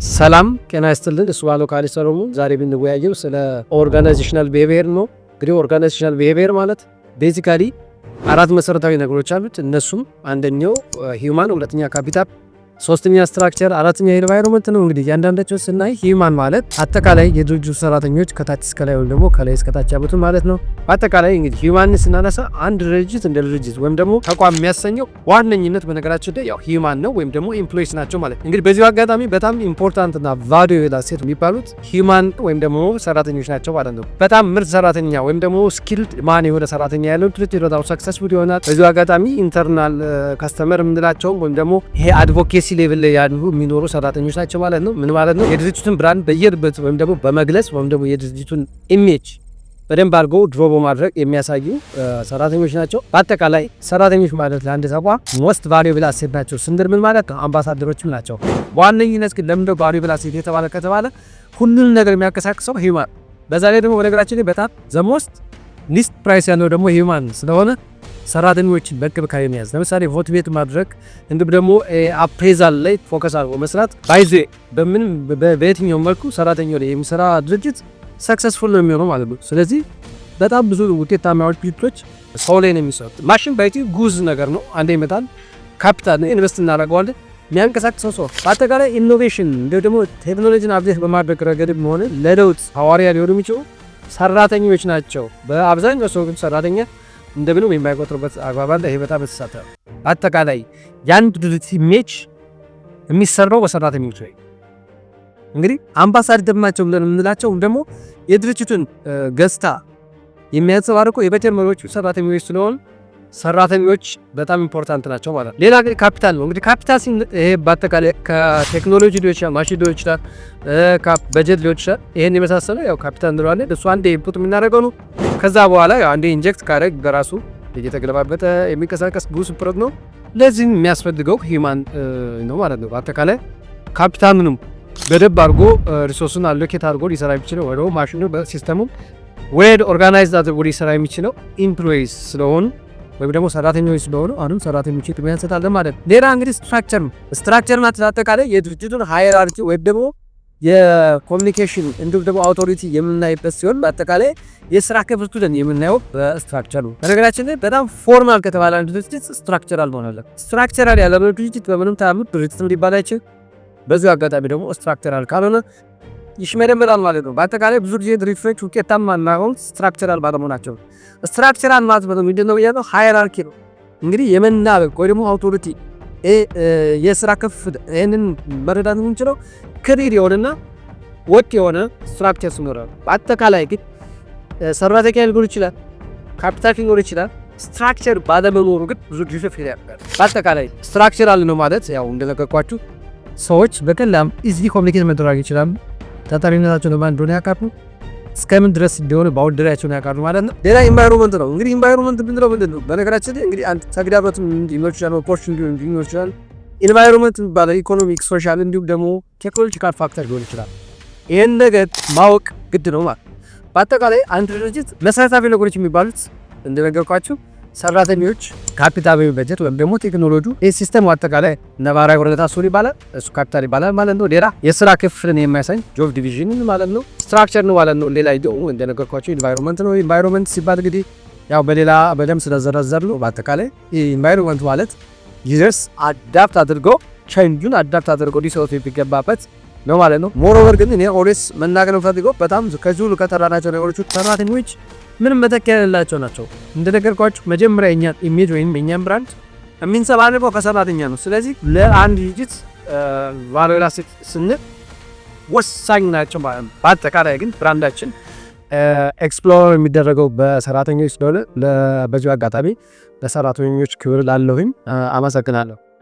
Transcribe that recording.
ሰላም ጤና ይስጥልን። እሱ ባለው ካሊ ሰሎሞን ዛሬ ብንወያየው ስለ ኦርጋናይዜሽናል ቢሄቪየር ነው። እንግዲህ ኦርጋናይዜሽናል ቢሄቪየር ማለት ቤዚካሊ አራት መሰረታዊ ነገሮች አሉት። እነሱም አንደኛው ሂውማን፣ ሁለተኛ ካፒታል፣ ሶስተኛ ስትራክቸር፣ አራተኛ ኤንቫይሮንመንት ነው። እንግዲህ እያንዳንዳቸው ስናይ ሂውማን ማለት አጠቃላይ የድርጅቱ ሰራተኞች ከታች እስከ ላይ ወይም ደግሞ ከላይ እስከ ታች ያሉት ማለት ነው። አጠቃላይ እንግዲህ ሂውማን ስናነሳ አንድ ድርጅት እንደ ድርጅት ወይም ደግሞ ተቋም የሚያሰኘው ዋነኝነት በነገራችን ላይ ያው ሂውማን ነው ወይም ደግሞ ኤምፕሎይስ ናቸው ማለት ነው። እንግዲህ በዚሁ አጋጣሚ በጣም ኢምፖርታንት እና ቫልዩኤብል አሴት የሚባሉት ሂውማን ወይም ደግሞ ሰራተኞች ናቸው ማለት ነው። በጣም ምርጥ ሰራተኛ ወይም ደግሞ ስኪልድ ማን የሆነ ሰራተኛ ያለው ድርጅት በጣም ሰክሰስፉል ይሆናል። በዚሁ አጋጣሚ ኢንተርናል ካስተመር የምንላቸው ወይም ደግሞ ይሄ አድቮኬሲ ሌቭል ላይ ያሉ የሚኖሩ ሰራተኞች ናቸው ማለት ነው። ምን ማለት ነው? የድርጅቱን ብራንድ በየርበት ወይም ደግሞ በመግለጽ ወይም ደግሞ የድርጅቱን ኢሜጅ በደንብ አድርጎ ድሮ በማድረግ የሚያሳዩ ሰራተኞች ናቸው። በአጠቃላይ ሰራተኞች ማለት ለአንድ ተቋም ሞስት ቫልዩኤብል አሴት ናቸው ስንል ምን ማለት ነው? አምባሳደሮችም ናቸው። በዋነኝነት ግን ለምንድነው ቫልዩኤብል አሴት የተባለ ከተባለ ሁሉንም ነገር የሚያንቀሳቅሰው ሂውማን፣ በዛ ላይ ደግሞ በነገራችን ላይ በጣም ዘሞስት ሊስት ፕራይስ ያለው ደግሞ ሂውማን ስለሆነ ሰራተኞችን በእንክብካቤ መያዝ፣ ለምሳሌ ሞቲቬት ማድረግ እንዲሁም ደግሞ አፕሬዛል ላይ ፎከስ አድርጎ መስራት ባይዜ በየትኛው መልኩ ሰራተኛው ላይ የሚሰራ ድርጅት ሰክሰስፉል ነው የሚሆነው ማለት ነው። ስለዚህ በጣም ብዙ ውጤታማ ድርጅቶች ሰው ላይ ነው የሚሰሩት። ማሽን ባይቲ ጉዝ ነገር ነው። አንዴ ይመጣል፣ ካፒታል ኢንቨስት እናደርገዋለን፣ የሚያንቀሳቅሰው ሰው። በአጠቃላይ ኢኖቬሽን እንዲሁም ደግሞ ቴክኖሎጂን አፕዴት በማድረግ ረገድም ሆነ ለለውጥ ሐዋርያ ሊሆኑ የሚችሉ ሰራተኞች ናቸው። በአብዛኛው ሰው ግን ሰራተኛ እንደምንም የማይቆጥሩበት አግባብ አለ። ይሄ በጣም የተሳተ ነው። አጠቃላይ የአንድ ድርጅት ኢሜጅ የሚሰራው በሰራተኞች ላይ እንግዲህ አምባሳደር ናቸው ብለን የምንላቸው ደግሞ የድርጅቱን ገጽታ የሚያንጸባርቁ የመጀመሪያዎቹ ሰራተኞች ስለሆኑ ሰራተኞች በጣም ኢምፖርታንት ናቸው ማለት ነው። ሌላ ካፒታል ነው። እንግዲህ ካፒታል ይሄ በአጠቃላይ ከቴክኖሎጂ ሊሆን ይችላል፣ ማሽን ሊሆን ይችላል፣ በጀት ሊሆን ይችላል። ይሄን የመሳሰለው ያው ካፒታል እንለዋለን። እሱ አንዴ ኢንፑት የምናደርገው ነው። ከዛ በኋላ ያው አንዴ ኢንጀክት ካደረግ በራሱ እየተገለባበጠ የሚንቀሳቀስ ብዙ ፕሮት ነው። ለዚህም የሚያስፈልገው ሂውማን ነው ማለት ነው። በአጠቃላይ ካፒታሉንም በደንብ አድርጎ ሪሶርሱን አሎኬት አድርጎ ሊሰራ የሚችለው ወይ ደግሞ ማሽኑ በሲስተሙ ወደ ኦርጋናይዝ አድርጎ ሊሰራ የሚችለው ኢምፕሎይስ ስለሆኑ ወይም ደግሞ ሰራተኞች ስለሆኑ አሁንም ሰራተኞች ጥቅም ያንሰጣለን ማለት ነው። ሌላ እንግዲህ ስትራክቸር ነው። ስትራክቸር ማለት አጠቃላይ የድርጅቱን ሃይራርኪ ወይም ደግሞ የኮሚኒኬሽን እንዲሁም ደግሞ አውቶሪቲ የምናይበት ሲሆን በአጠቃላይ የስራ ክፍፍልን የምናየው በስትራክቸር ነው። በነገራችን ላይ በጣም ፎርማል ከተባለ አንድ ድርጅት ስትራክቸራል መሆን አለበት። ስትራክቸራል ያለ ድርጅት በምንም ታምር ድርጅት ሊባል አይችልም። በዚሁ አጋጣሚ ደግሞ ስትራክቸራል ካልሆነ ይሽመደመዳል ማለት ነው። በአጠቃላይ ብዙ ጊዜ ድርጅቶች ውጤታማ የማይሆኑት ስትራክቸራል ባለመሆናቸው። ስትራክቸራል ማለት ምንድነው ብያለሁ? ሃይራርኪ ነው። እንግዲህ የመናበብ ወይ ደግሞ አውቶሪቲ የስራ ክፍል ይህንን መረዳት የምንችለው ክሊር የሆነና ወጥ የሆነ ስትራክቸር ሲኖር ነው። በአጠቃላይ ግን ሰራተኛ ሊኖር ይችላል፣ ካፒታል ሊኖር ይችላል። ስትራክቸር ባለመኖሩ ግን ብዙ ጊዜ ፌል ያደርጋል። በአጠቃላይ ስትራክቸራል ነው ማለት ያው እንደነገርኳችሁ ሰዎች በቀላም ኢዚ ኮሚኒኬት መደረግ ይችላሉ። ታታሪነታቸው ለማን እንደሆነ ያውቃሉ፣ እስከምን ድረስ እንደሆነ ባውንደሪያቸውን ያውቃሉ ማለት ነው። ሌላ ኢንቫይሮንመንት ነው። እንግዲህ ኢንቫይሮንመንት ምንድነው? ምንድነው በነገራችን ላይ እንግዲህ አንድ ተግዳሮትም ሊኖር ይችላል፣ ኦፖርቹኒቲ ሊኖር ይችላል። ኢንቫይሮንመንት የሚባለው ኢኮኖሚክ፣ ሶሻል እንዲሁም ደግሞ ቴክኖሎጂካል ፋክተር ሊሆን ይችላል። ይህን ነገር ማወቅ ግድ ነው ማለት። በአጠቃላይ አንድ ድርጅት መሰረታዊ ነገሮች የሚባሉት እንደነገርኳችሁ ሰራተኞች፣ ካፒታል ወይም በጀት ወይም ደግሞ ቴክኖሎጂ፣ ይህ ሲስተም አጠቃላይ ነባራዊ ሁኔታ እሱን ይባላል። እሱ ካፒታል ይባላል ማለት ነው። ሌላ የስራ ክፍልን የሚያሳይ ጆብ ዲቪዥን ማለት ነው። ስትራክቸር ነው ማለት ነው። ሌላ ደግሞ እንደነገርኳችሁ ኢንቫይሮንመንት ነው። ኢንቫይሮንመንት ሲባል እንግዲህ ያው በሌላ በደም ስለዘረዘር ነው። በአጠቃላይ ኢንቫይሮንመንት ማለት ዩዘርስ አዳፕት አድርገው ቼንጁን አዳፕት አድርገው ሊሰሩት የሚገባበት ነው ማለት ነው። ሞሮቨር ግን እኔ ኦልዌይስ መናገር ፈልገው በጣም ከዚህ ሁሉ ከተራናቸው ነገሮች ሰራተኞች ምንም መተኪያ የሌላቸው ናቸው። እንደነገርኳችሁ መጀመሪያ የኛን ኢሜጅ ወይም የኛን ብራንድ የሚንጸባረቀው ከሰራተኛ ነው። ስለዚህ ለአንድ ድርጅት ቫልዩኤብል አሴት ስንል ወሳኝ ናቸው ማለት ነው። በአጠቃላይ ግን ብራንዳችን ኤክስፕሎር የሚደረገው በሰራተኞች ስለሆነ በዚሁ አጋጣሚ ለሰራተኞች ክብር ላለሁኝ አመሰግናለሁ።